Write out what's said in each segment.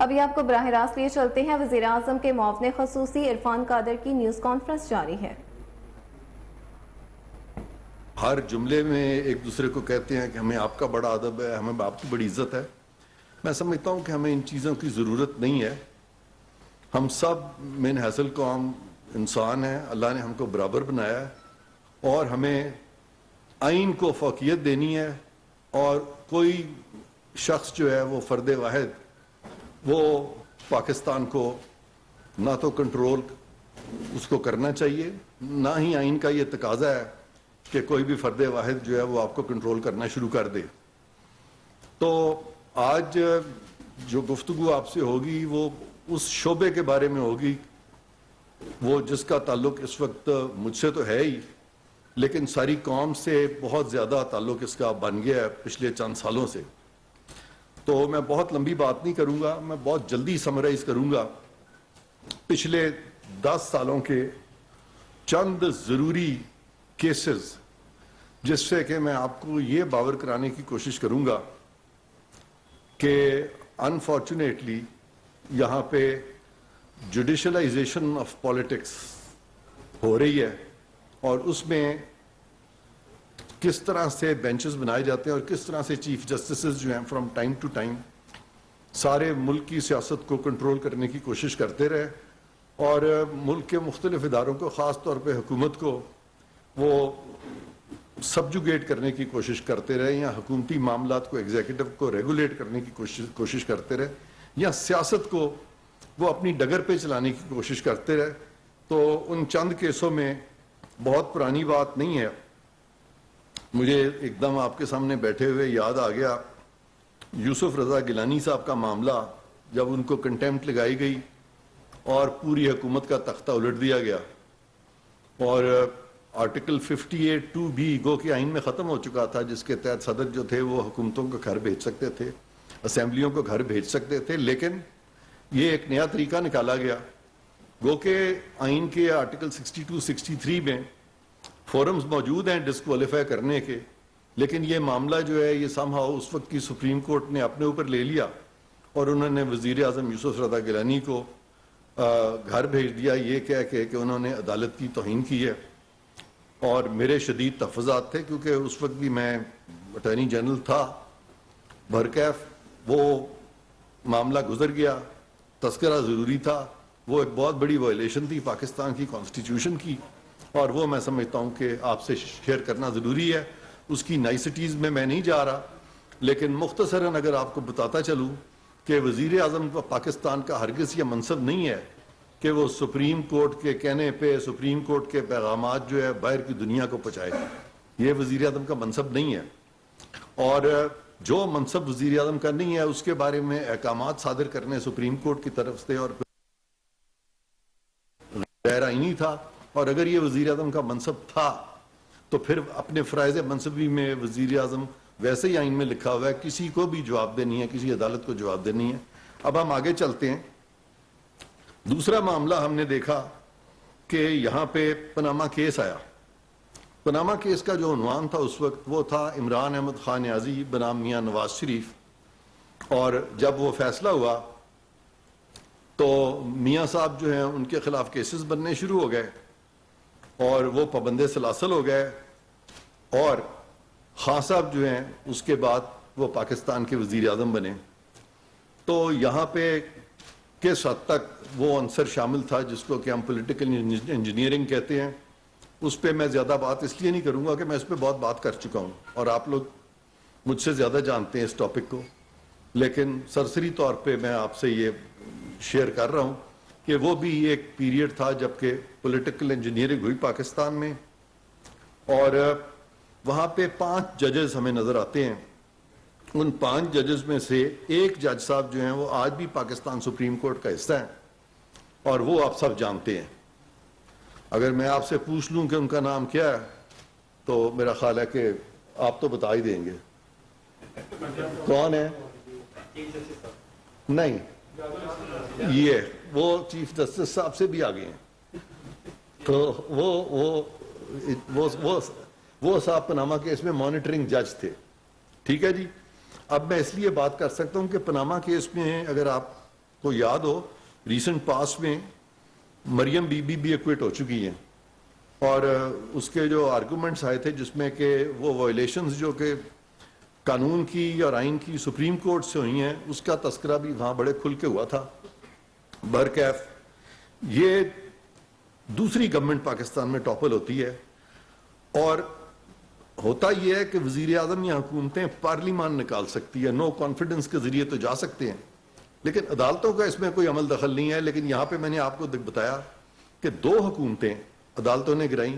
ابھی آپ کو براہ راست لیے چلتے ہیں. وزیر اعظم کے معاون خصوصی عرفان قادر کی نیوز کانفرنس جاری ہے. ہر جملے میں ایک دوسرے کو کہتے ہیں کہ ہمیں آپ کا بڑا ادب ہے, ہمیں آپ کی بڑی عزت ہے. میں سمجھتا ہوں کہ ہمیں ان چیزوں کی ضرورت نہیں ہے. ہم سب من حاصل قوم انسان ہیں, اللہ نے ہم کو برابر بنایا ہے اور ہمیں آئین کو فوقیت دینی ہے. اور کوئی شخص جو ہے وہ فرد واحد وہ پاکستان کو نہ تو کنٹرول اس کو کرنا چاہیے, نہ ہی آئین کا یہ تقاضا ہے کہ کوئی بھی فرد واحد جو ہے وہ آپ کو کنٹرول کرنا شروع کر دے. تو آج جو گفتگو آپ سے ہوگی وہ اس شعبے کے بارے میں ہوگی وہ جس کا تعلق اس وقت مجھ سے تو ہے ہی, لیکن ساری قوم سے بہت زیادہ تعلق اس کا بن گیا ہے پچھلے چند سالوں سے. تو میں بہت لمبی بات نہیں کروں گا, میں بہت جلدی سمرائز کروں گا پچھلے 10 سالوں کے چند ضروری کیسز, جس سے کہ میں آپ کو یہ باور کرانے کی کوشش کروں گا کہ انفارچونیٹلی یہاں پہ جوڈیشلائزیشن آف پالیٹکس ہو رہی ہے اور اس میں کس طرح سے بینچز بنائے جاتے ہیں اور کس طرح سے چیف جسٹسز جو ہیں فرام ٹائم ٹو ٹائم سارے ملک کی سیاست کو کنٹرول کرنے کی کوشش کرتے رہے اور ملک کے مختلف اداروں کو, خاص طور پہ حکومت کو, وہ سبجوگیٹ کرنے کی کوشش کرتے رہے, یا حکومتی معاملات کو ایگزیکٹو کو ریگولیٹ کرنے کی کوشش کرتے رہے, یا سیاست کو وہ اپنی ڈگر پہ چلانے کی کوشش کرتے رہے. تو ان چند کیسوں میں بہت پرانی بات نہیں ہے. مجھے ایک دم آپ کے سامنے بیٹھے ہوئے یاد آ گیا یوسف رضا گیلانی صاحب کا معاملہ, جب ان کو کنٹیمپٹ لگائی گئی اور پوری حکومت کا تختہ الٹ دیا گیا اور آرٹیکل 58(2) بھی گو کے آئین میں ختم ہو چکا تھا, جس کے تحت صدر جو تھے وہ حکومتوں کو گھر بھیج سکتے تھے, اسمبلیوں کو گھر بھیج سکتے تھے. لیکن یہ ایک نیا طریقہ نکالا گیا. گو کے آئین کے آرٹیکل 62-63 میں فورمز موجود ہیں ڈسکوالیفائی کرنے کے, لیکن یہ معاملہ جو ہے یہ سم ہاؤ اس وقت کی سپریم کورٹ نے اپنے اوپر لے لیا اور انہوں نے وزیر اعظم یوسف رضا گیلانی کو گھر بھیج دیا یہ کہہ کے کہ انہوں نے عدالت کی توہین کی ہے. اور میرے شدید تحفظات تھے کیونکہ اس وقت بھی میں اٹارنی جنرل تھا بھرکیف. وہ معاملہ گزر گیا, تذکرہ ضروری تھا, وہ ایک بہت بڑی وائلیشن تھی پاکستان کی کانسٹیٹیوشن کی, اور وہ میں سمجھتا ہوں کہ آپ سے شیئر کرنا ضروری ہے. اس کی نائسٹیز میں نہیں جا رہا, لیکن مختصراً اگر آپ کو بتاتا چلوں کہ وزیر اعظم پاکستان کا ہرگز یہ منصب نہیں ہے کہ وہ سپریم کورٹ کے کہنے پہ سپریم کورٹ کے پیغامات جو ہے باہر کی دنیا کو پہنچائے. یہ وزیر اعظم کا منصب نہیں ہے, اور جو منصب وزیر اعظم کا نہیں ہے اس کے بارے میں احکامات صادر کرنے سپریم کورٹ کی طرف سے اور غیر آئینی تھا. اور اگر یہ وزیر اعظم کا منصب تھا تو پھر اپنے فرائض منصبی میں وزیر اعظم ویسے ہی آئین میں لکھا ہوا ہے کسی کو بھی جواب دینی ہے, کسی عدالت کو جواب دینی ہے. اب ہم آگے چلتے ہیں. دوسرا معاملہ ہم نے دیکھا کہ یہاں پہ پناما کیس آیا. پناما کیس کا جو عنوان تھا اس وقت وہ تھا عمران احمد خان نیازی بنام میاں نواز شریف, اور جب وہ فیصلہ ہوا تو میاں صاحب جو ہیں ان کے خلاف کیسز بننے شروع ہو گئے اور وہ پابند سلاسل ہو گئے, اور خان صاحب جو ہیں اس کے بعد وہ پاکستان کے وزیر اعظم بنے. تو یہاں پہ کس حد تک وہ عنصر شامل تھا جس کو کہ ہم پولیٹیکل انجینئرنگ کہتے ہیں, اس پہ میں زیادہ بات اس لیے نہیں کروں گا کہ میں اس پہ بہت بات کر چکا ہوں اور آپ لوگ مجھ سے زیادہ جانتے ہیں اس ٹاپک کو. لیکن سرسری طور پہ میں آپ سے یہ شیئر کر رہا ہوں کہ وہ بھی ایک پیریڈ تھا جب کہ پولیٹیکل انجینئرنگ ہوئی پاکستان میں, اور وہاں پہ 5 ججز ہمیں نظر آتے ہیں. ان 5 ججز میں سے ایک جج صاحب جو ہیں وہ آج بھی پاکستان سپریم کورٹ کا حصہ ہیں, اور وہ آپ سب جانتے ہیں. اگر میں آپ سے پوچھ لوں کہ ان کا نام کیا ہے تو میرا خیال ہے کہ آپ تو بتا ہی دیں گے. کون ہے؟ نہیں, یہ وہ چیف جسٹس صاحب سے بھی آگے ہیں. تو وہ صاحب پناما کیس میں مانیٹرنگ جج تھے. ٹھیک ہے جی. اب میں اس لیے بات کر سکتا ہوں کہ پناما کیس میں اگر آپ کو یاد ہو ریسنٹ پاسٹ میں مریم بی بی بھی ایکویٹ ہو چکی ہیں اور اس کے جو آرگومنٹس آئے تھے جس میں کہ وہ وائلیشنز جو کہ قانون کی اور آئین کی سپریم کورٹ سے ہوئی ہیں اس کا تذکرہ بھی وہاں بڑے کھل کے ہوا تھا. برکیف یہ دوسری گورنمنٹ پاکستان میں ٹاپل ہوتی ہے اور ہوتا یہ ہے کہ وزیر اعظم یا حکومتیں پارلیمان نکال سکتی ہے, نو کانفیڈنس کے ذریعے تو جا سکتے ہیں, لیکن عدالتوں کا اس میں کوئی عمل دخل نہیں ہے. لیکن یہاں پہ میں نے آپ کو بتایا کہ 2 حکومتیں عدالتوں نے گرائیں,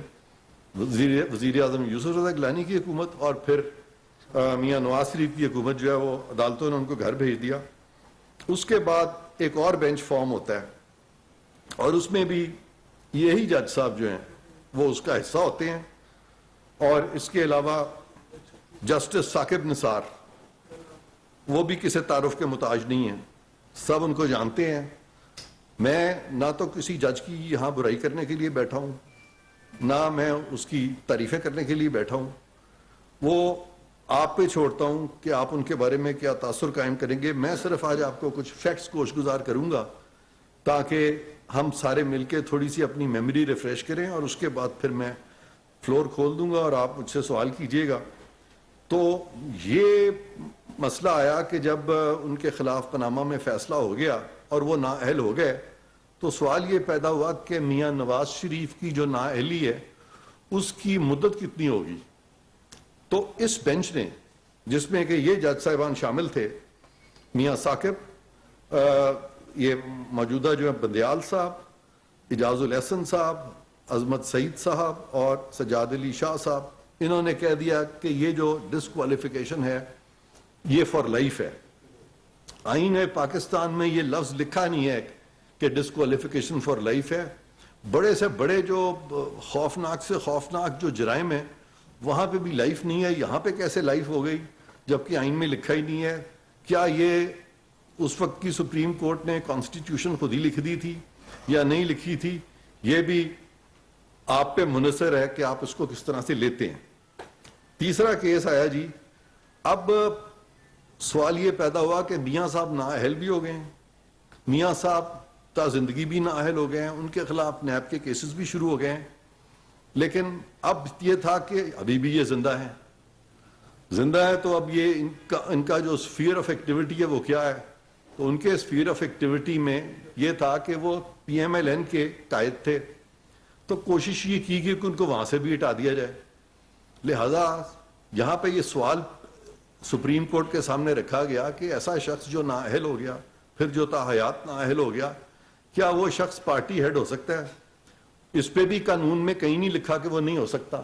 وزیر اعظم یوسف رضا گیلانی کی حکومت اور پھر میاں نواز شریف کی حکومت جو ہے وہ عدالتوں نے ان کو گھر بھیج دیا. اس کے بعد ایک اور بینچ فارم ہوتا ہے اور اس میں بھی یہی جج صاحب جو ہیں وہ اس کا حصہ ہوتے ہیں اور اس کے علاوہ جسٹس ثاقب نثار وہ بھی کسی تعارف کے محتاج نہیں ہیں, سب ان کو جانتے ہیں. میں نہ تو کسی جج کی یہاں برائی کرنے کے لیے بیٹھا ہوں نہ میں اس کی تعریفیں کرنے کے لیے بیٹھا ہوں, وہ آپ پہ چھوڑتا ہوں کہ آپ ان کے بارے میں کیا تاثر قائم کریں گے. میں صرف آج آپ کو کچھ فیکٹس گوش گزار کروں گا تاکہ ہم سارے مل کے تھوڑی سی اپنی میموری ریفریش کریں اور اس کے بعد پھر میں فلور کھول دوں گا اور آپ مجھ سے سوال کیجئے گا. تو یہ مسئلہ آیا کہ جب ان کے خلاف پاناما میں فیصلہ ہو گیا اور وہ نااہل ہو گئے تو سوال یہ پیدا ہوا کہ میاں نواز شریف کی جو نااہلی ہے اس کی مدت کتنی ہوگی. تو اس بینچ نے جس میں کہ یہ جج صاحبان شامل تھے, میاں ثاقب, یہ موجودہ جو ہے بندیال صاحب, اجاز الاحسن صاحب, عظمت سعید صاحب اور سجاد علی شاہ صاحب, انہوں نے کہہ دیا کہ یہ جو ڈسکوالیفیکیشن ہے یہ فار لائف ہے. آئین پاکستان میں یہ لفظ لکھا نہیں ہے کہ ڈسکوالیفیکیشن فار لائف ہے. بڑے سے بڑے جو خوفناک سے خوفناک جو جرائم ہیں وہاں پہ بھی لائف نہیں ہے. یہاں پہ کیسے لائف ہو گئی جبکہ آئین میں لکھا ہی نہیں ہے؟ کیا یہ اس وقت کی سپریم کورٹ نے کانسٹیٹیوشن خود ہی لکھ دی تھی یا نہیں لکھی تھی؟ یہ بھی آپ پہ منحصر ہے کہ آپ اس کو کس طرح سے لیتے ہیں. تیسرا کیس آیا جی, اب سوال یہ پیدا ہوا کہ میاں صاحب نااہل بھی ہو گئے ہیں, میاں صاحب تا زندگی بھی نااہل ہو گئے ہیں, ان کے خلاف نیب کے کیسز بھی شروع ہو گئے ہیں. لیکن اب یہ تھا کہ ابھی بھی یہ زندہ ہے تو اب یہ ان کا جو اسفیئر آف ایکٹیویٹی ہے وہ کیا ہے؟ تو ان کے اسفیئر آف ایکٹیویٹی میں یہ تھا کہ وہ پی ایم ایل این کے قائد تھے, تو کوشش یہ کی کہ ان کو وہاں سے بھی ہٹا دیا جائے. لہذا یہاں پہ یہ سوال سپریم کورٹ کے سامنے رکھا گیا کہ ایسا شخص جو نااہل ہو گیا پھر جو تاحیات نااہل ہو گیا, کیا وہ شخص پارٹی ہیڈ ہو سکتا ہے؟ اس پہ بھی قانون میں کہیں نہیں لکھا کہ وہ نہیں ہو سکتا,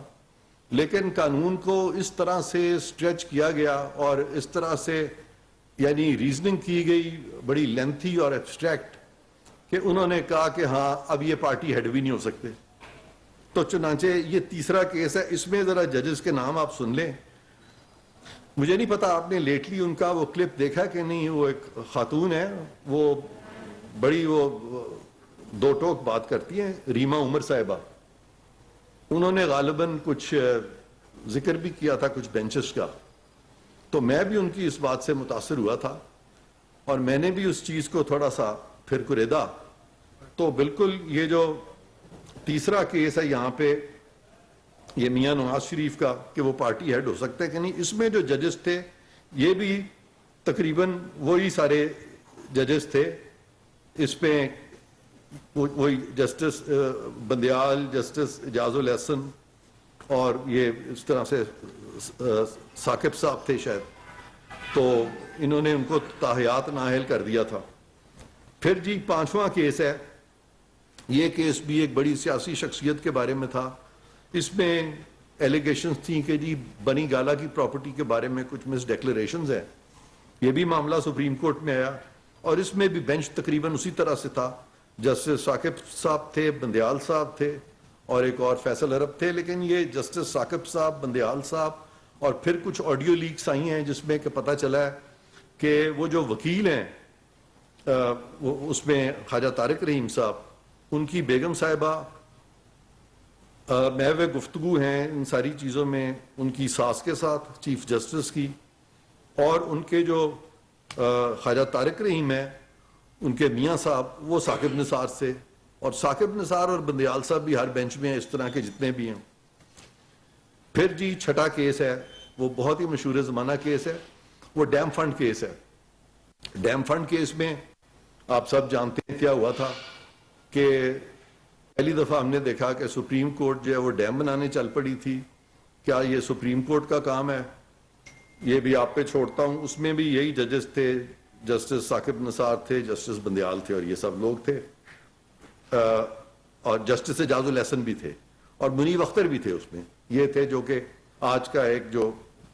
لیکن قانون کو اس طرح سے اسٹریچ کیا گیا اور اس طرح سے یعنی ریزننگ کی گئی بڑی لینتھی اور ایبسٹریکٹ کہ انہوں نے کہا کہ ہاں اب یہ پارٹی ہیڈ بھی نہیں ہو سکتے. تو چنانچہ یہ تیسرا کیس ہے. اس میں ذرا ججز کے نام آپ سن لیں. مجھے نہیں پتا آپ نے لیٹلی ان کا وہ کلپ دیکھا کہ نہیں, وہ ایک خاتون ہے, وہ بڑی وہ دو ٹوک بات کرتی ہیں, ریما عمر صاحبہ. انہوں نے غالباً کچھ ذکر بھی کیا تھا کچھ بینچز کا, تو میں بھی ان کی اس بات سے متاثر ہوا تھا اور میں نے بھی اس چیز کو تھوڑا سا پھر کریدا. تو بالکل یہ جو تیسرا کیس ہے یہاں پہ یہ میاں نواز شریف کا کہ وہ پارٹی ہیڈ ہو سکتا ہے کہ نہیں, اس میں جو ججز تھے یہ بھی تقریباً وہی سارے ججز تھے. اس پہ وہی جسٹس بندیال, جسٹس اجاز الاحسن اور یہ اس طرح سے ثاقب صاحب تھے شاید, تو انہوں نے ان کو تاحیات نااہل کر دیا تھا. پھر جی 5واں کیس ہے, یہ کیس بھی ایک بڑی سیاسی شخصیت کے بارے میں تھا. اس میں ایلیگیشنز تھیں کہ جی بنی گالا کی پراپرٹی کے بارے میں کچھ مس ڈیکلریشنز ہیں. یہ بھی معاملہ سپریم کورٹ میں آیا اور اس میں بھی بینچ تقریباً اسی طرح سے تھا. جسٹس ثاقب صاحب تھے, بندیال صاحب تھے اور ایک اور فیصل عرب تھے. لیکن یہ جسٹس ثاقب صاحب, بندیال صاحب اور پھر کچھ آڈیو لیکس آئی ہیں جس میں کہ پتہ چلا ہے کہ وہ جو وکیل ہیں اس میں خواجہ طارق رحیم صاحب, ان کی بیگم صاحبہ محو گفتگو ہیں ان ساری چیزوں میں ان کی ساس کے ساتھ چیف جسٹس کی, اور ان کے جو خواجہ طارق رحیم ہے ان کے میاں صاحب وہ ثاقب نثار سے، اور ثاقب نثار اور بندیال صاحب بھی ہر بینچ میں ہیں، اس طرح کے جتنے بھی ہیں۔ پھر جی چھٹا کیس ہے، وہ بہت ہی مشہور زمانہ کیس ہے، وہ ڈیم فنڈ کیس ہے۔ ڈیم فنڈ کیس میں آپ سب جانتے ہیں کیا ہوا تھا کہ پہلی دفعہ ہم نے دیکھا کہ سپریم کورٹ جو ہے وہ ڈیم بنانے چل پڑی تھی۔ کیا یہ سپریم کورٹ کا کام ہے؟ یہ بھی آپ پہ چھوڑتا ہوں۔ اس میں بھی یہی ججز تھے، جسٹس ثاقب نثار تھے، جسٹس بندیال تھے، اور یہ سب لوگ تھے، اور جسٹس اعجاز الحسن بھی تھے، اور منیب اختر بھی تھے اس میں۔ یہ تھے جو کہ آج کا ایک جو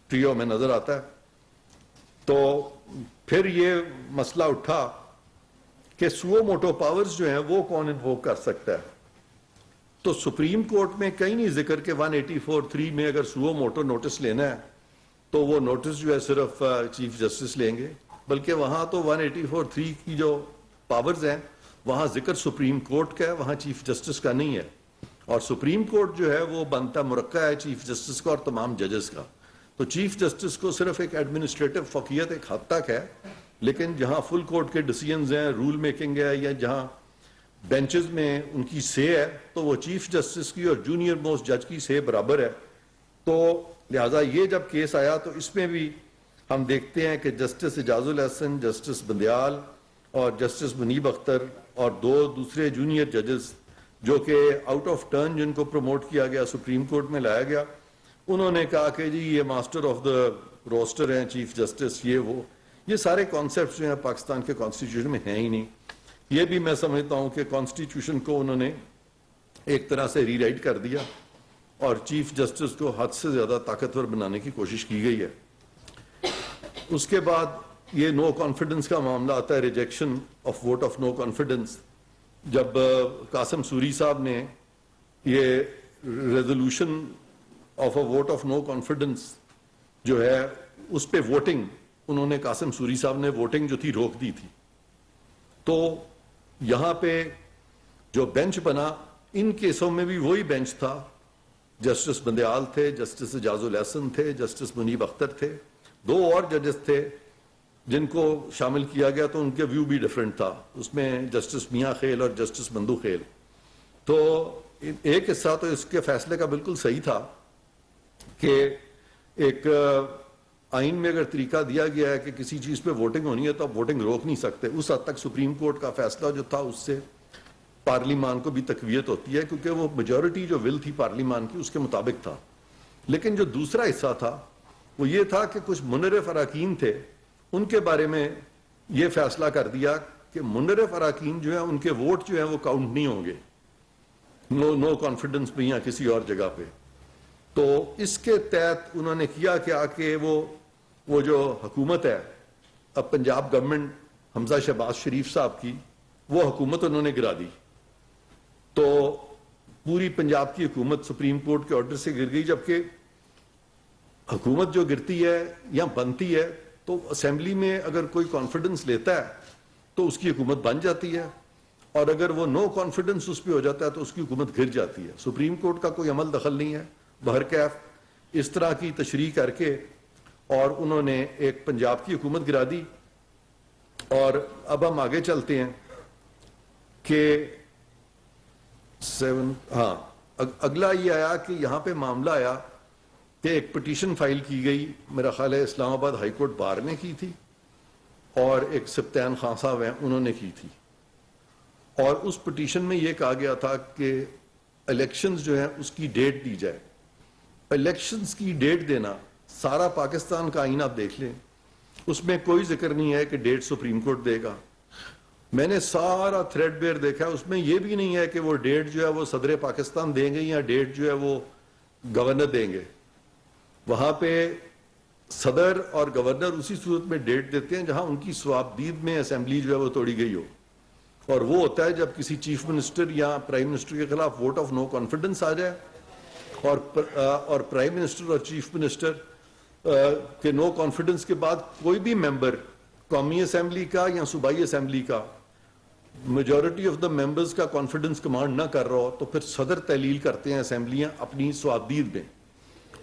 ٹریو میں نظر آتا ہے۔ تو پھر یہ مسئلہ اٹھا کہ سو موٹو پاورز جو ہیں وہ کون انووک کر سکتا ہے۔ تو سپریم کورٹ میں کہیں نہیں ذکر کہ 184(3) میں اگر سو موٹو نوٹس لینا ہے تو وہ نوٹس جو ہے صرف چیف جسٹس لیں گے، بلکہ وہاں تو 184(3) کی جو پاورز ہیں وہاں ذکر سپریم کورٹ کا ہے، وہاں چیف جسٹس کا نہیں ہے۔ اور سپریم کورٹ جو ہے وہ بنتا مرکہ ہے چیف جسٹس کا اور تمام ججز کا۔ تو چیف جسٹس کو صرف ایک ایڈمنسٹریٹو فوقیت ایک حد تک ہے، لیکن جہاں فل کورٹ کے ڈیسیژنز ہیں، رول میکنگ ہے، یا جہاں بینچز میں ان کی سے ہے، تو وہ چیف جسٹس کی اور جونیئر موسٹ جج کی سے برابر ہے۔ تو لہٰذا یہ جب کیس آیا تو اس میں بھی ہم دیکھتے ہیں کہ جسٹس اعجاز الحسن، جسٹس بندیال اور جسٹس منیب اختر اور دو دوسرے جونیئر ججز جو کہ آؤٹ آف ٹرن جن کو پروموٹ کیا گیا، سپریم کورٹ میں لایا گیا، انہوں نے کہا کہ جی یہ ماسٹر آف دا روسٹر ہیں چیف جسٹس، یہ وہ، یہ سارے کانسیپٹس جو ہیں پاکستان کے کانسٹیٹیوشن میں ہیں ہی نہیں۔ یہ بھی میں سمجھتا ہوں کہ کانسٹیٹیوشن کو انہوں نے ایک طرح سے ری رائٹ کر دیا اور چیف جسٹس کو حد سے زیادہ طاقتور بنانے کی کوشش کی گئی ہے۔ اس کے بعد یہ نو کانفیڈنس کا معاملہ آتا ہے، rejection of vote of no confidence. جب قاسم سوری صاحب نے یہ resolution of a vote of no confidence جو ہے اس پہ ووٹنگ، انہوں نے قاسم سوری صاحب نے ووٹنگ جو تھی روک دی تھی۔ تو یہاں پہ جو بینچ بنا ان کیسوں میں بھی وہی بینچ تھا، جسٹس بندیال تھے، جسٹس اعجاز الحسن تھے، جسٹس منیب اختر تھے، دو اور ججز تھے جن کو شامل کیا گیا تو ان کے ویو بھی ڈیفرنٹ تھا، اس میں جسٹس میاں خیل اور جسٹس مندو خیل۔ تو ایک حصہ تو اس کے فیصلے کا بالکل صحیح تھا کہ ایک آئین میں اگر طریقہ دیا گیا ہے کہ کسی چیز پہ ووٹنگ ہونی ہے تو آپ ووٹنگ روک نہیں سکتے۔ اس حد تک سپریم کورٹ کا فیصلہ جو تھا اس سے پارلیمان کو بھی تقویت ہوتی ہے، کیونکہ وہ میجورٹی جو ول تھی پارلیمان کی اس کے مطابق تھا۔ لیکن جو دوسرا حصہ تھا وہ یہ تھا کہ کچھ منرف اراکین تھے، ان کے بارے میں یہ فیصلہ کر دیا کہ منرف اراکین جو ہیں ان کے ووٹ جو ہیں وہ کاؤنٹ نہیں ہوں گے نو کانفیڈنس میں یا کسی اور جگہ پہ۔ تو اس کے تحت انہوں نے کیا کیا کہ وہ جو حکومت ہے اب پنجاب گورنمنٹ حمزہ شہباز شریف صاحب کی، وہ حکومت انہوں نے گرا دی۔ تو پوری پنجاب کی حکومت سپریم کورٹ کے آرڈر سے گر گئی، جبکہ حکومت جو گرتی ہے یا بنتی ہے تو اسمبلی میں اگر کوئی کانفیڈنس لیتا ہے تو اس کی حکومت بن جاتی ہے، اور اگر وہ نو کانفیڈنس اس پہ ہو جاتا ہے تو اس کی حکومت گر جاتی ہے۔ سپریم کورٹ کا کوئی عمل دخل نہیں ہے۔ بہرکیف اس طرح کی تشریح کر کے اور انہوں نے ایک پنجاب کی حکومت گرا دی۔ اور اب ہم آگے چلتے ہیں کہ اگلا یہ آیا کہ یہاں پہ معاملہ آیا کہ ایک پٹیشن فائل کی گئی، میرا خیال ہے اسلام آباد ہائی کورٹ بار نے کی تھی، اور ایک سبطین خان صاحب ہیں انہوں نے کی تھی، اور اس پٹیشن میں یہ کہا گیا تھا کہ الیکشنز جو ہیں اس کی ڈیٹ دی جائے۔ الیکشنز کی ڈیٹ دینا، سارا پاکستان کا آئین آپ دیکھ لیں، اس میں کوئی ذکر نہیں ہے کہ ڈیٹ سپریم کورٹ دے گا۔ میں نے سارا تھریڈ بیئر دیکھا، اس میں یہ بھی نہیں ہے کہ وہ ڈیٹ جو ہے وہ صدر پاکستان دیں گے یا ڈیٹ جو ہے وہ گورنر دیں گے۔ وہاں پہ صدر اور گورنر اسی صورت میں ڈیٹ دیتے ہیں جہاں ان کی صوابدید میں اسمبلی جو ہے وہ توڑی گئی ہو، اور وہ ہوتا ہے جب کسی چیف منسٹر یا پرائم منسٹر کے خلاف ووٹ آف نو کانفیڈنس آ جائے، اور پرائم منسٹر اور چیف منسٹر کے نو کانفیڈنس کے بعد کوئی بھی ممبر قومی اسمبلی کا یا صوبائی اسمبلی کا میجورٹی آف دا ممبرز کا کانفیڈنس کمانڈ نہ کر رہا ہو تو پھر صدر تحلیل کرتے ہیں اسمبلیاں اپنی صوابدید میں،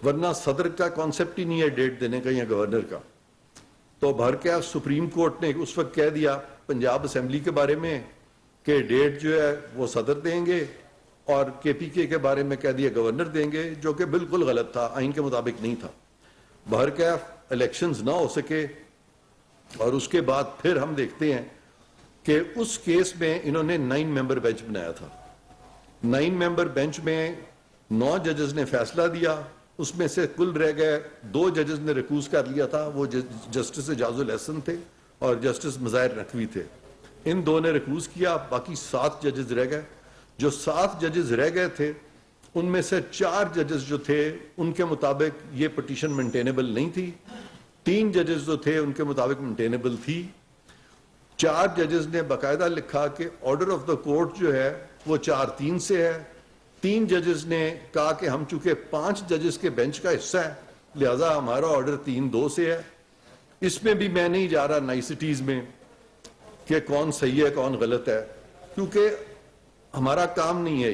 ورنہ صدر کا کانسیپٹ ہی نہیں ہے ڈیٹ دینے کا یا گورنر کا۔ تو بھر کے سپریم کورٹ نے اس وقت کہہ دیا پنجاب اسمبلی کے بارے میں کہ ڈیٹ جو ہے وہ صدر دیں گے، اور کے پی کے بارے میں کہہ دیا گورنر دیں گے، جو کہ بالکل غلط تھا، آئین کے مطابق نہیں تھا۔ بہرکیف الیکشنز نہ ہو سکے، اور اس کے بعد پھر ہم دیکھتے ہیں کہ اس کیس میں انہوں نے 9 ممبر بینچ بنایا تھا۔ 9 ممبر بینچ میں 9 ججز نے فیصلہ دیا، اس میں سے کل رہ گئے 2 ججز نے ریکوز کر لیا تھا، وہ جسٹس اعجاز الاحسن تھے اور جسٹس مظاہر نقوی تھے۔ ان 2 نے ریکوز کیا، باقی 7 ججز رہ گئے۔ جو 7 ججز رہ گئے تھے ان میں سے 4 ججز جو تھے ان کے مطابق یہ پٹیشن مینٹینیبل نہیں تھی، 3 ججز جو تھے ان کے مطابق مینٹینیبل تھی۔ 4 ججز نے باقاعدہ لکھا کہ آرڈر آف دا کورٹ جو ہے وہ 4-3 سے ہے۔ 3 ججز نے کہا کہ ہم چونکہ 5 ججز کے بینچ کا حصہ ہے لہذا ہمارا آرڈر 3-2 سے ہے۔ اس میں بھی میں نہیں جا رہا نائسٹیز میں کہ کون صحیح ہے کون غلط ہے، کیونکہ ہمارا کام نہیں ہے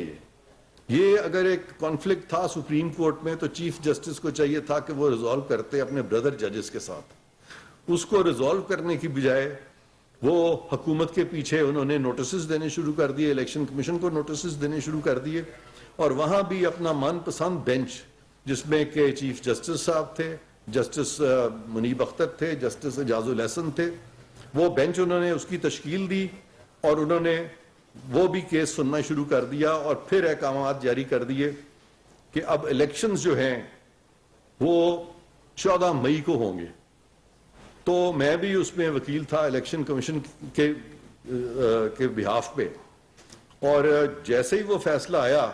یہ اگر ایک کانفلکٹ تھا سپریم کورٹ میں تو چیف جسٹس کو چاہیے تھا کہ وہ ریزالو کرتے اپنے بردر ججز کے ساتھ۔ اس کو ریزالو کرنے کی بجائے وہ حکومت کے پیچھے انہوں نے نوٹسز دینے شروع کر دیے، الیکشن کمیشن کو نوٹسز دینے شروع کر دیے، اور وہاں بھی اپنا من پسند بینچ جس میں کہ چیف جسٹس صاحب تھے، جسٹس منیب اختر تھے، جسٹس اعجاز الاحسن تھے، وہ بینچ انہوں نے اس کی تشکیل دی اور انہوں نے وہ بھی کیس سننا شروع کر دیا، اور پھر احکامات جاری کر دیے کہ اب الیکشنز جو ہیں وہ 14 مئی کو ہوں گے۔ تو میں بھی اس میں وکیل تھا الیکشن کمیشن کے بہاف پہ، اور جیسے ہی وہ فیصلہ آیا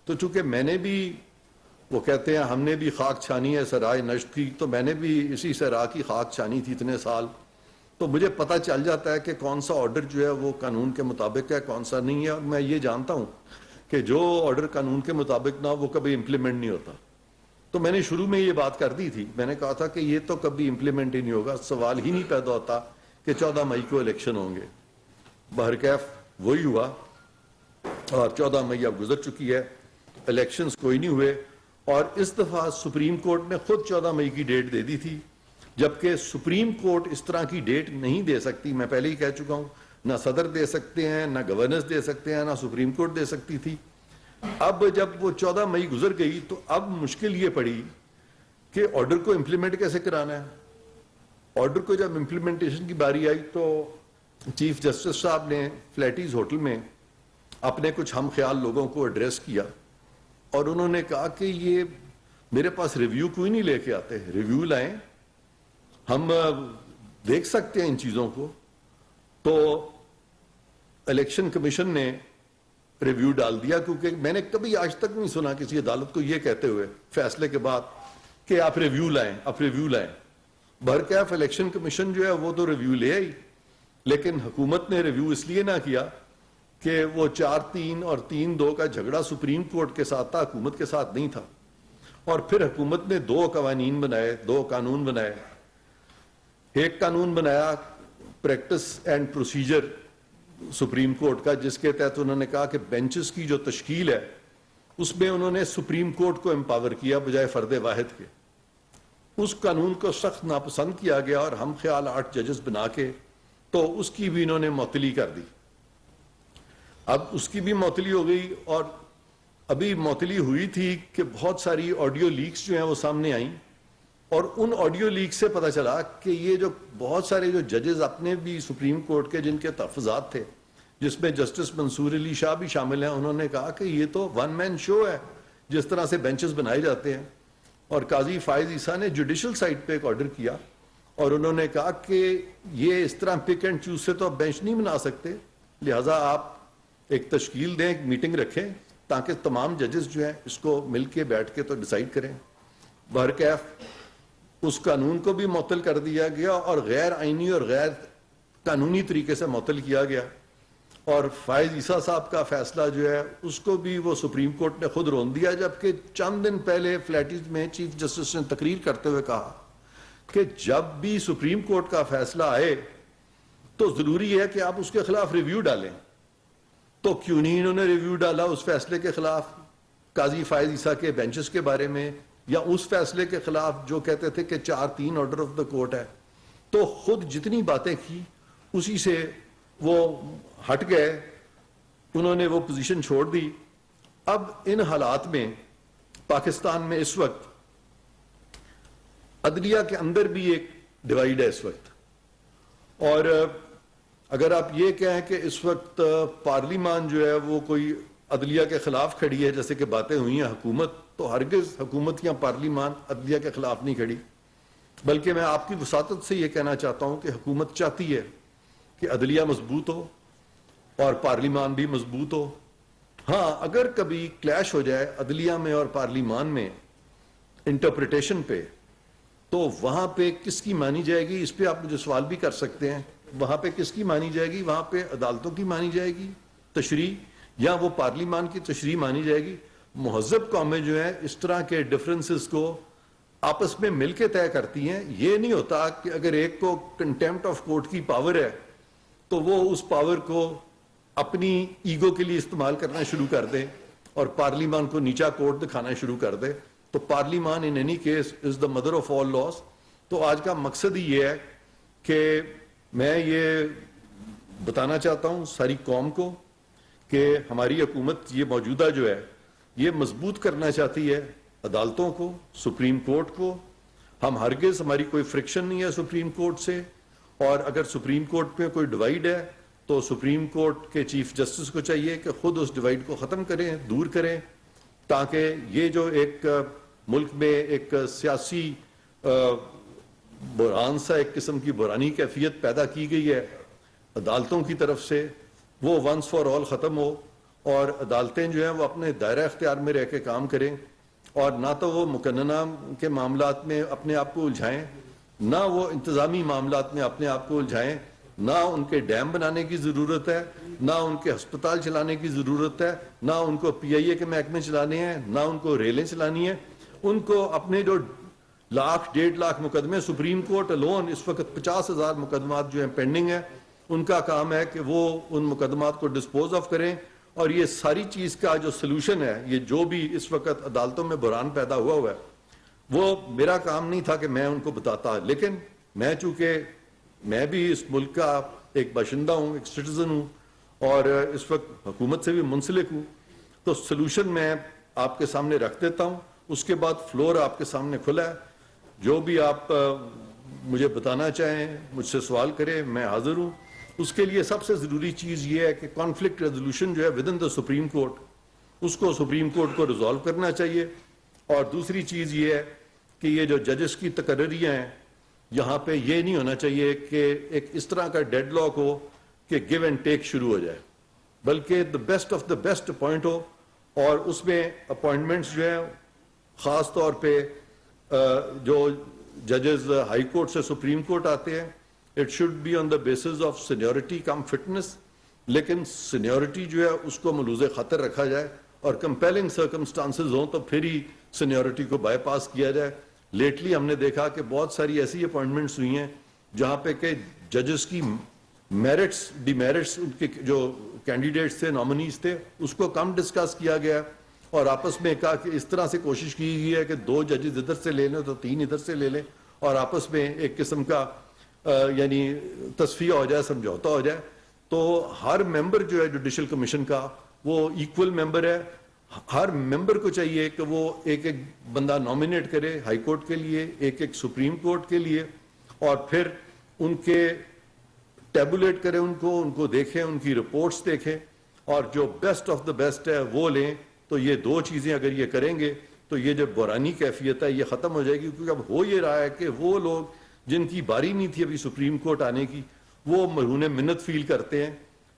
تو چونکہ میں نے بھی، وہ کہتے ہیں ہم نے بھی خاک چھانی ہے سرائے نشت کی، تو میں نے بھی اسی سرا کی خاک چھانی تھی اتنے سال، تو مجھے پتہ چل جاتا ہے کہ کون سا آرڈر جو ہے وہ قانون کے مطابق ہے کون سا نہیں ہے، اور میں یہ جانتا ہوں کہ جو آرڈر قانون کے مطابق نہ وہ کبھی امپلیمنٹ نہیں ہوتا۔ تو میں نے شروع میں یہ بات کر دی تھی، میں نے کہا تھا کہ یہ تو کبھی امپلیمنٹ ہی نہیں ہوگا، سوال ہی نہیں پیدا ہوتا کہ 14 مئی کو الیکشن ہوں گے۔ بہرکیف وہی ہوا، اور 14 مئی اب گزر چکی ہے، الیکشنز کوئی نہیں ہوئے، اور اس دفعہ سپریم کورٹ نے خود 14 مئی کی ڈیٹ دے دی تھی، جبکہ سپریم کورٹ اس طرح کی ڈیٹ نہیں دے سکتی، میں پہلے ہی کہہ چکا ہوں، نہ صدر دے سکتے ہیں، نہ گورنرز دے سکتے ہیں، نہ سپریم کورٹ دے سکتی تھی۔ اب جب وہ 14 مئی گزر گئی تو اب مشکل یہ پڑی کہ آرڈر کو امپلیمنٹ کیسے کرانا ہے۔ آرڈر کو جب امپلیمنٹیشن کی باری آئی تو چیف جسٹس صاحب نے فلیٹیز ہوٹل میں اپنے کچھ ہم خیال لوگوں کو ایڈریس کیا، اور انہوں نے کہا کہ یہ میرے پاس ریویو کوئی نہیں لے کے آتے، ریویو لائیں، ہم دیکھ سکتے ہیں ان چیزوں کو۔ تو الیکشن کمیشن نے ریویو ڈال دیا، کیونکہ میں نے کبھی آج تک نہیں سنا کسی عدالت کو یہ کہتے ہوئے فیصلے کے بعد کہ آپ ریویو لائیں، آپ ریویو لائیں۔ بہرکیف الیکشن کمیشن جو ہے وہ تو ریویو لے آئی، لیکن حکومت نے ریویو اس لیے نہ کیا کہ وہ 4-3 اور 3-2 کا جھگڑا سپریم کورٹ کے ساتھ تھا، حکومت کے ساتھ نہیں تھا۔ اور پھر حکومت نے 2 قوانین بنائے، 2 قانون بنائے۔ ایک قانون بنایا practice and procedure supreme court کا، جس کے تحت انہوں نے کہا کہ بینچز کی جو تشکیل ہے اس میں انہوں نے سپریم کورٹ کو امپاور کیا بجائے فرد واحد کے۔ اس قانون کو سخت ناپسند کیا گیا، اور ہم خیال 8 ججز بنا کے تو اس کی بھی انہوں نے معطلی کر دی۔ اب اس کی بھی معطلی ہو گئی، اور ابھی معطلی ہوئی تھی کہ بہت ساری آڈیو لیکس جو ہیں وہ سامنے آئیں، اور ان آڈیو لیک سے پتہ چلا کہ یہ جو بہت سارے جو ججز اپنے بھی سپریم کورٹ کے جن کے تحفظات تھے، جس میں جسٹس منصور علی شاہ بھی شامل ہیں، انہوں نے کہا کہ یہ تو ون مین شو ہے جس طرح سے بینچز بنائے جاتے ہیں۔ اور قاضی فائز عیسیٰ نے جوڈیشل سائٹ پہ ایک آرڈر کیا، اور انہوں نے کہا کہ یہ اس طرح پک اینڈ چوز سے تو آپ بینچ نہیں بنا سکتے، لہٰذا آپ ایک تشکیل دیں، ایک میٹنگ رکھیں تاکہ تمام ججز جو ہیں اس کو مل کے بیٹھ کے تو ڈیسائیڈ کریں۔ بہرکیف اس قانون کو بھی معطل کر دیا گیا، اور غیر آئینی اور غیر قانونی طریقے سے معطل کیا گیا، اور فائز عیسیٰ صاحب کا فیصلہ جو ہے اس کو بھی وہ سپریم کورٹ نے خود رون دیا، جبکہ چند دن پہلے فلیٹیز میں چیف جسٹس نے تقریر کرتے ہوئے کہا کہ جب بھی سپریم کورٹ کا فیصلہ آئے تو ضروری ہے کہ آپ اس کے خلاف ریویو ڈالیں۔ تو کیوں نہیں انہوں نے ریویو ڈالا اس فیصلے کے خلاف قاضی فائز عیسیٰ کے بینچز کے بارے میں، یا اس فیصلے کے خلاف جو کہتے تھے کہ 4-3 آرڈر آف دا کورٹ ہے؟ تو خود جتنی باتیں کی اسی سے وہ ہٹ گئے, انہوں نے وہ پوزیشن چھوڑ دی. اب ان حالات میں پاکستان میں اس وقت عدلیہ کے اندر بھی ایک ڈیوائیڈ ہے اس وقت, اور اگر آپ یہ کہیں کہ اس وقت پارلیمان جو ہے وہ کوئی عدلیہ کے خلاف کھڑی ہے جیسے کہ باتیں ہوئی ہیں حکومت, تو ہرگز حکومت یا پارلیمان عدلیہ کے خلاف نہیں کھڑی, بلکہ میں آپ کی وساطت سے یہ کہنا چاہتا ہوں کہ حکومت چاہتی ہے کہ عدلیہ مضبوط ہو اور پارلیمان بھی مضبوط ہو. ہاں اگر کبھی کلیش ہو جائے عدلیہ میں اور پارلیمان میں انٹرپریٹیشن پہ, تو وہاں پہ کس کی مانی جائے گی, اس پہ آپ مجھے سوال بھی کر سکتے ہیں. وہاں پہ کس کی مانی جائے گی, وہاں پہ عدالتوں کی مانی جائے گی تشریح, یا وہ پارلیمان کی تشریح مانی جائے گی. مہذب قومیں جو ہیں اس طرح کے ڈفرنسز کو آپس میں مل کے طے کرتی ہیں. یہ نہیں ہوتا کہ اگر ایک کو کنٹیمپٹ آف کورٹ کی پاور ہے تو وہ اس پاور کو اپنی ایگو کے لیے استعمال کرنا شروع کر دے اور پارلیمان کو نیچا کورٹ دکھانا شروع کر دے. تو پارلیمان in any case is the mother of all laws. تو آج کا مقصد ہی یہ ہے کہ میں یہ بتانا چاہتا ہوں ساری قوم کو کہ ہماری حکومت یہ موجودہ جو ہے یہ مضبوط کرنا چاہتی ہے عدالتوں کو, سپریم کورٹ کو. ہم ہرگز, ہماری کوئی فرکشن نہیں ہے سپریم کورٹ سے, اور اگر سپریم کورٹ میں کوئی ڈیوائیڈ ہے تو سپریم کورٹ کے چیف جسٹس کو چاہیے کہ خود اس ڈیوائیڈ کو ختم کریں, دور کریں, تاکہ یہ جو ایک ملک میں ایک سیاسی بحران سا, ایک قسم کی بحرانی کیفیت پیدا کی گئی ہے عدالتوں کی طرف سے, وہ ونس فار آل ختم ہو, اور عدالتیں جو ہیں وہ اپنے دائرہ اختیار میں رہ کے کام کریں, اور نہ تو وہ مقننہ کے معاملات میں اپنے آپ کو الجھائیں, نہ وہ انتظامی معاملات میں اپنے آپ کو الجھائیں. نہ ان کے ڈیم بنانے کی ضرورت ہے, نہ ان کے ہسپتال چلانے کی ضرورت ہے, نہ ان کو پی آئی اے کے محکمے چلانے ہیں, نہ ان کو ریلیں چلانی ہیں. ان کو اپنے جو 1,00,000-1,50,000 مقدمے, سپریم کورٹ الون اس وقت 50,000 مقدمات جو ہیں پینڈنگ ہیں, ان کا کام ہے کہ وہ ان مقدمات کو ڈسپوز آف کریں. اور یہ ساری چیز کا جو سلوشن ہے, یہ جو بھی اس وقت عدالتوں میں بحران پیدا ہوا ہے, وہ میرا کام نہیں تھا کہ میں ان کو بتاتا, لیکن میں چونکہ میں بھی اس ملک کا ایک باشندہ ہوں, ایک سٹیزن ہوں, اور اس وقت حکومت سے بھی منسلک ہوں, تو سلوشن میں آپ کے سامنے رکھ دیتا ہوں. اس کے بعد فلور آپ کے سامنے کھلا ہے, جو بھی آپ مجھے بتانا چاہیں, مجھ سے سوال کریں, میں حاضر ہوں. اس کے لیے سب سے ضروری چیز یہ ہے کہ کانفلکٹ ریزولوشن جو ہے with in the supreme court, اس کو سپریم کورٹ کو ریزالو کرنا چاہیے. اور دوسری چیز یہ ہے کہ یہ جو ججز کی تقرریاں ہیں, یہاں پہ یہ نہیں ہونا چاہیے کہ ایک اس طرح کا ڈیڈ لاک ہو کہ گیو اینڈ ٹیک شروع ہو جائے, بلکہ the best of the best appoint ہو. اور اس میں اپوائنٹمنٹس جو ہیں خاص طور پہ جو ججز ہائی کورٹ سے سپریم کورٹ آتے ہیں, it should be on the basis of seniority cum fitness, لیکن سینیورٹی جو ہے اس کو ملوز خطر رکھا جائے, اور کمپیلنگ سرکمسٹانسز ہوں تو پھر ہی سینیورٹی کو بائی پاس کیا جائے. لیٹلی ہم نے دیکھا کہ بہت ساری ایسی اپوائنٹمنٹس ہوئی ہیں جہاں پہ کہ ججز کی میرٹس ڈی میرٹس, ان کے جو کینڈیڈیٹس تھے, نامنیز تھے, اس کو کم ڈسکس کیا گیا, اور آپس میں کہا کہ اس طرح سے کوشش کی گئی ہے کہ 2 ججز ادھر سے لے لیں تو 3 ادھر سے لے لیں, اور آپس میں ایک قسم کا یعنی تصفیہ ہو جائے, سمجھوتا ہو جائے. تو ہر ممبر جو ہے جوڈیشل کمیشن کا وہ ایکول ممبر ہے. ہر ممبر کو چاہیے کہ وہ ایک ایک بندہ نامینیٹ کرے ہائی کورٹ کے لیے, ایک ایک سپریم کورٹ کے لیے, اور پھر ان کے ٹیبولیٹ کرے, ان کو دیکھیں, ان کی رپورٹس دیکھیں, اور جو بیسٹ آف دا بیسٹ ہے وہ لیں. تو یہ 2 چیزیں اگر یہ کریں گے تو یہ جو بحرانی کیفیت ہے یہ ختم ہو جائے گی. کیونکہ اب ہو یہ رہا ہے کہ وہ لوگ جن کی باری نہیں تھی ابھی سپریم کورٹ آنے کی, وہ مرہون منت فیل کرتے ہیں.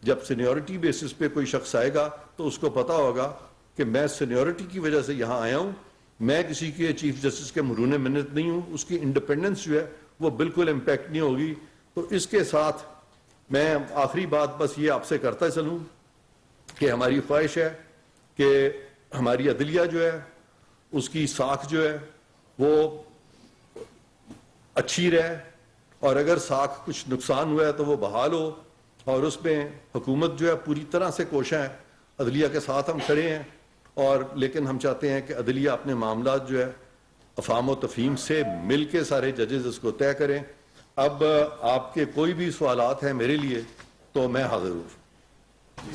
جب سینیورٹی بیسس پہ کوئی شخص آئے گا تو اس کو پتا ہوگا کہ میں سینیورٹی کی وجہ سے یہاں آیا ہوں, میں کسی کے چیف جسٹس کے مرہون منت نہیں ہوں. اس کی انڈیپینڈنس جو ہے وہ بالکل امپیکٹ نہیں ہوگی. تو اس کے ساتھ میں آخری بات بس یہ آپ سے کرتا چلوں کہ ہماری خواہش ہے کہ ہماری عدلیہ جو ہے اس کی ساکھ جو ہے وہ اچھی رہے, اور اگر ساکھ کچھ نقصان ہوا ہے تو وہ بحال ہو, اور اس میں حکومت جو ہے پوری طرح سے کوشاں ہے. عدلیہ کے ساتھ ہم کھڑے ہیں, اور لیکن ہم چاہتے ہیں کہ عدلیہ اپنے معاملات جو ہے افہام و تفہیم سے مل کے سارے ججز اس کو طے کریں. اب آپ کے کوئی بھی سوالات ہیں میرے لیے تو میں حاضر ہوں.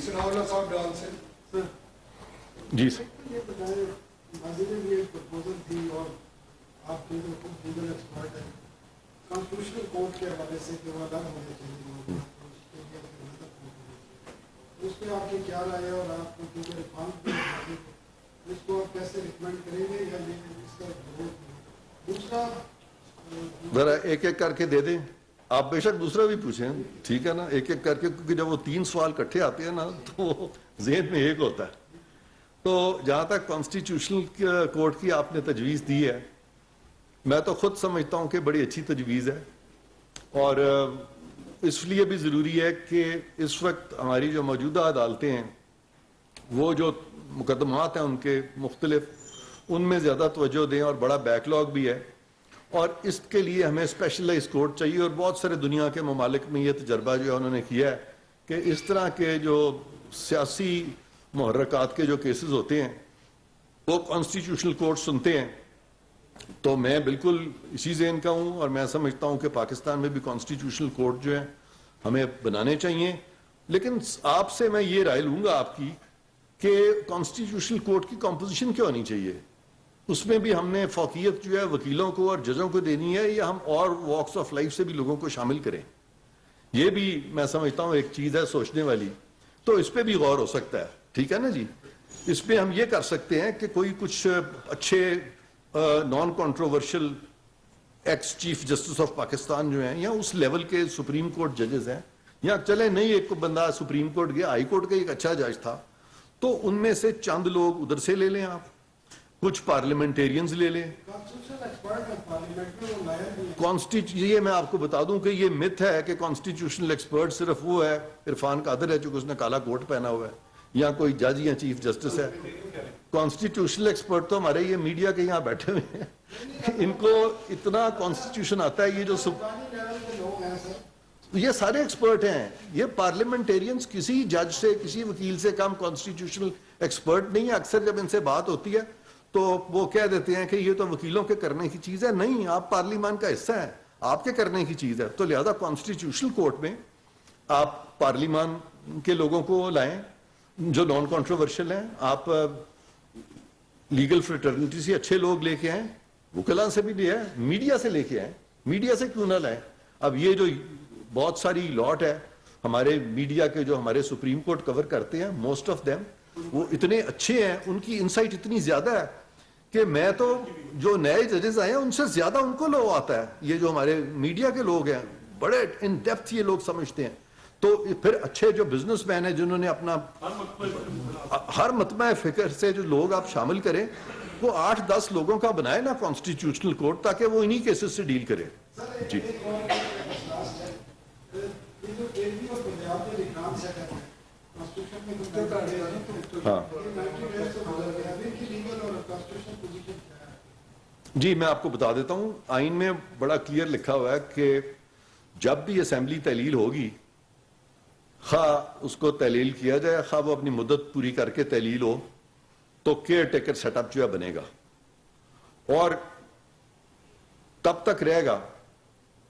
صاحب ڈال سے جی سر. یہ بتائیں ناظرین میں یہ پرپوزل تھی اور آپ کے جو لیگل ایکسپرٹ ہیں کانسٹیٹیوشنل کورٹ کے حوالے سے کہ وہ الگ ہونے چاہیے اس پہ آپ کی کیا رائے ہے اور آپ کو کیونکہ ریفارم اس کو آپ کیسے ریکمینڈ کریں گے یا اس کا دوسرا ذرا ایک ایک کر کے دے دیں. آپ بے شک دوسرا بھی پوچھیں, ٹھیک ہے نا, ایک ایک کر کے, کیونکہ جب وہ 3 سوال کٹھے آتے ہیں نا تو ذہن میں ایک ہوتا ہے. تو جہاں تک کانسٹیٹیوشنل کورٹ کی آپ نے تجویز دی ہے, میں تو خود سمجھتا ہوں کہ بڑی اچھی تجویز ہے, اور اس لیے بھی ضروری ہے کہ اس وقت ہماری جو موجودہ عدالتیں ہیں وہ جو مقدمات ہیں ان کے مختلف, ان میں زیادہ توجہ دیں, اور بڑا بیک لاگ بھی ہے, اور اس کے لیے ہمیں اسپیشلائز کورٹ چاہیے. اور بہت سارے دنیا کے ممالک میں یہ تجربہ جو ہے انہوں نے کیا ہے کہ اس طرح کے جو سیاسی محرکات کے جو کیسز ہوتے ہیں وہ کانسٹیٹیوشنل کورٹ سنتے ہیں. تو میں بالکل اسی ذہن کا ہوں, اور میں سمجھتا ہوں کہ پاکستان میں بھی کانسٹیٹیوشنل کورٹ جو ہیں ہمیں بنانے چاہیے. لیکن آپ سے میں یہ رائے لوں گا آپ کی کہ کانسٹیٹیوشنل کورٹ کی کمپوزیشن کیا ہونی چاہیے. اس میں بھی ہم نے فوقیت جو ہے وکیلوں کو اور ججوں کو دینی ہے, یا ہم اور واکس آف لائف سے بھی لوگوں کو شامل کریں. یہ بھی میں سمجھتا ہوں ایک چیز ہے سوچنے والی. تو اس پہ بھی غور ہو سکتا ہے, ٹھیک ہے نا جی. اس پہ ہم یہ کر سکتے ہیں کہ کوئی کچھ اچھے non controversial x chief justice of Pakistan جو ہیں, یا اس لیول کے سپریم کورٹ ججز ہیں, یا چلے نہیں ایک بندہ سپریم کورٹ گیا, ہائی کورٹ کا ایک اچھا جج تھا, تو ان میں سے چند لوگ ادھر سے لے لیں, آپ کچھ پارلیمنٹیرینز لے لیں. یہ میں آپ کو بتا دوں کہ یہ مت ہے کہ کانسٹیٹیوشنل ایکسپرٹ صرف وہ ہے عرفان قادر ہے جو کہ اس نے کالا کوٹ پہنا ہوا ہے, یا کوئی جج یا چیف جسٹس ہے. کانسٹیٹیوشنل ایکسپرٹ تو ہمارے یہ میڈیا کے یہاں بیٹھے ہوئے ہیں, ان کو اتنا کانسٹیٹیوشن آتا ہے. یہ جو یہ سارے ایکسپرٹ ہیں, یہ پارلیمنٹیرینز کسی جج سے کسی وکیل سے کم کانسٹیٹیوشنل ایکسپرٹ نہیں ہے. اکثر جب ان سے بات ہوتی ہے تو وہ کہہ دیتے ہیں کہ یہ تو وکیلوں کے کرنے کی چیز ہے. نہیں, آپ پارلیمان کا حصہ ہیں, آپ کے کرنے کی چیز ہے. تو لہذا کانسٹیٹیوشنل کورٹ میں آپ پارلیمان کے لوگوں کو لائیں جو نان کنٹروورشل ہیں. آپ لیگل فریٹرنیٹی سے اچھے لوگ لے کے آئیں, وکلاء سے بھی لے آئیں, میڈیا سے لے کے آئیں. میڈیا سے کیوں نہ لائیں؟ اب یہ جو بہت ساری لاٹ ہے ہمارے میڈیا کے جو ہمارے سپریم کورٹ کور کرتے ہیں, موسٹ آف دیم وہ اتنے اچھے ہیں, ان کی انسائٹ اتنی زیادہ ہے کہ میں تو جو نئے ججز آئے ہیں ان سے زیادہ ان کو لو آتا ہے. یہ جو ہمارے میڈیا کے لوگ ہیں بڑے ان ڈیپتھ یہ لوگ سمجھتے ہیں. تو پھر اچھے جو بزنس مین ہیں جنہوں نے اپنا ہر مطمع فکر سے جو لوگ آپ شامل کریں, وہ 8-10 لوگوں کا بنائے نا کانسٹیٹیوشنل کورٹ, تاکہ وہ انہی کیسز سے ڈیل کرے. جی ہاں جی, میں آپ کو بتا دیتا ہوں. آئین میں بڑا کلیئر لکھا ہوا ہے کہ جب بھی اسمبلی تحلیل ہوگی, خواہ اس کو تحلیل کیا جائے خواہ وہ اپنی مدت پوری کر کے تحلیل ہو, تو کیئر ٹیکر سیٹ اپ جو ہے بنے گا, اور تب تک رہے گا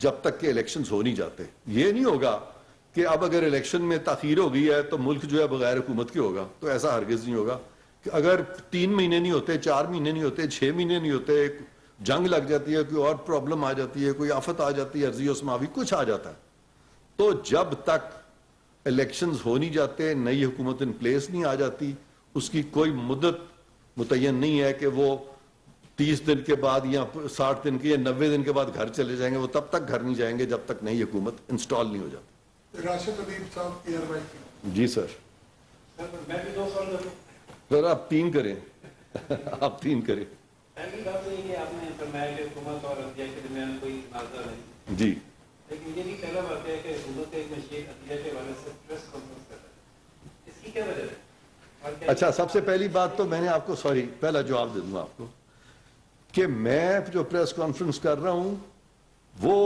جب تک کہ الیکشنز ہو نہیں جاتے. یہ نہیں ہوگا کہ اب اگر الیکشن میں تاخیر ہو گئی ہے تو ملک جو ہے بغیر حکومت کے ہوگا. تو ایسا ہرگز نہیں ہوگا کہ اگر 3 مہینے نہیں ہوتے, 4 مہینے نہیں ہوتے, 6 مہینے نہیں ہوتے, جنگ لگ جاتی ہے, کوئی اور پرابلم آ جاتی ہے, کوئی آفت آ جاتی ہے, عرضی و سماوی کچھ آ جاتا ہے, تو جب تک الیکشنز ہو نہیں جاتے, نئی حکومت ان پلیس نہیں آ جاتی, اس کی کوئی مدت متعین نہیں ہے کہ وہ 30 دن کے بعد یا 60 دن کے یا 90 دن کے بعد گھر چلے جائیں گے. وہ تب تک گھر نہیں جائیں گے جب تک نئی حکومت انسٹال نہیں ہو جاتی. راشد ادیب صاحب ایئر بائک. جی سر. میں بھی 2 سوال کروں. سر آپ 3 کریں. آپ 3 کریں. پہلی بات تو یہ کہ آپ نے فرمایا کہ حکومت اور عدلیہ کے درمیان کوئی تنازع نہیں. جی. لیکن یہ بھی پہلا بات ہے کہ حکومت ایک مشیر عدلیہ کے حوالے سے پریس کانفرنس کر رہا ہے. اس کی کیا وجہ ہے؟ اچھا, سب سے پہلی بات تو میں نے آپ کو پہلا جواب دے دوں گا آپ کو کہ میں جو پریس کانفرنس کر رہا ہوں وہ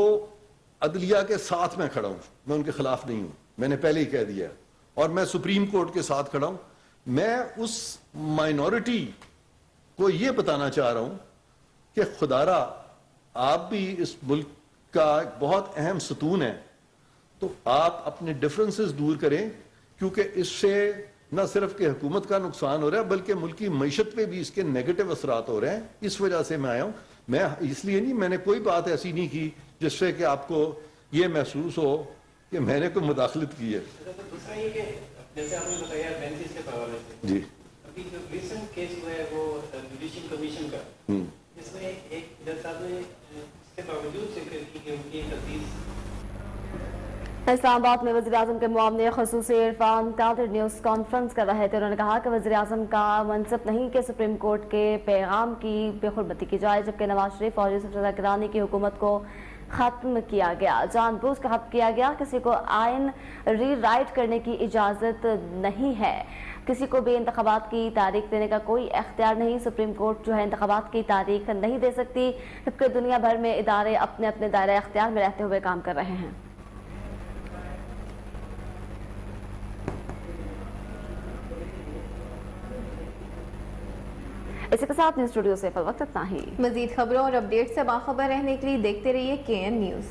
عدلیہ کے ساتھ میں کھڑا ہوں, میں ان کے خلاف نہیں ہوں. میں نے پہلے ہی کہہ دیا, اور میں سپریم کورٹ کے ساتھ کھڑا ہوں. میں اس مائنورٹی کو یہ بتانا چاہ رہا ہوں کہ خدارا آپ بھی اس ملک کا ایک بہت اہم ستون ہے. تو آپ اپنے ڈفرنسز دور کریں, کیونکہ اس سے نہ صرف کہ حکومت کا نقصان ہو رہا ہے بلکہ ملکی معیشت پہ بھی اس کے نیگیٹو اثرات ہو رہے ہیں. اس وجہ سے میں آیا ہوں. میں اس لیے نہیں, میں نے کوئی بات ایسی نہیں کی جس سے کہ آپ کو یہ محسوس ہو کہ میں نے کوئی مداخلت کی ہے. دوسرا یہ کہ جیسے آپ نے بتایا بینچز کے حوالے سے, جی ابھی جو ریسنٹ کیس ہوا ہے وہ جوڈیشل کمیشن کا, جس میں ایک جج صاحب نے اس کے باوجود ذکر کی کہ ان کی تفتیش. اسلام آباد میں وزیراعظم کے معاون خصوصی عرفان قادر نیوز کانفرنس کر رہے تھے. انہوں نے کہا کہ وزیراعظم کا منصب نہیں کہ سپریم کورٹ کے پیغام کی بے حرمتی کی جائے, جبکہ نواز شریف اور یوسف رضا گیلانی کی حکومت کو ختم کیا گیا, جان بوجھ کر ختم کیا گیا. کسی کو آئین ری رائٹ کرنے کی اجازت نہیں ہے. کسی کو بھی انتخابات کی تاریخ دینے کا کوئی اختیار نہیں. سپریم کورٹ جو ہے انتخابات کی تاریخ نہیں دے سکتی, جبکہ دنیا بھر میں ادارے اپنے اپنے دائرہ اختیار میں رہتے ہوئے کام کر رہے ہیں. اسی کے ساتھ نیوز اسٹوڈیو سے فی الوقت اتنا ہی. مزید خبروں اور اپڈیٹ سے باخبر رہنے کے لیے دیکھتے رہیے KN نیوز.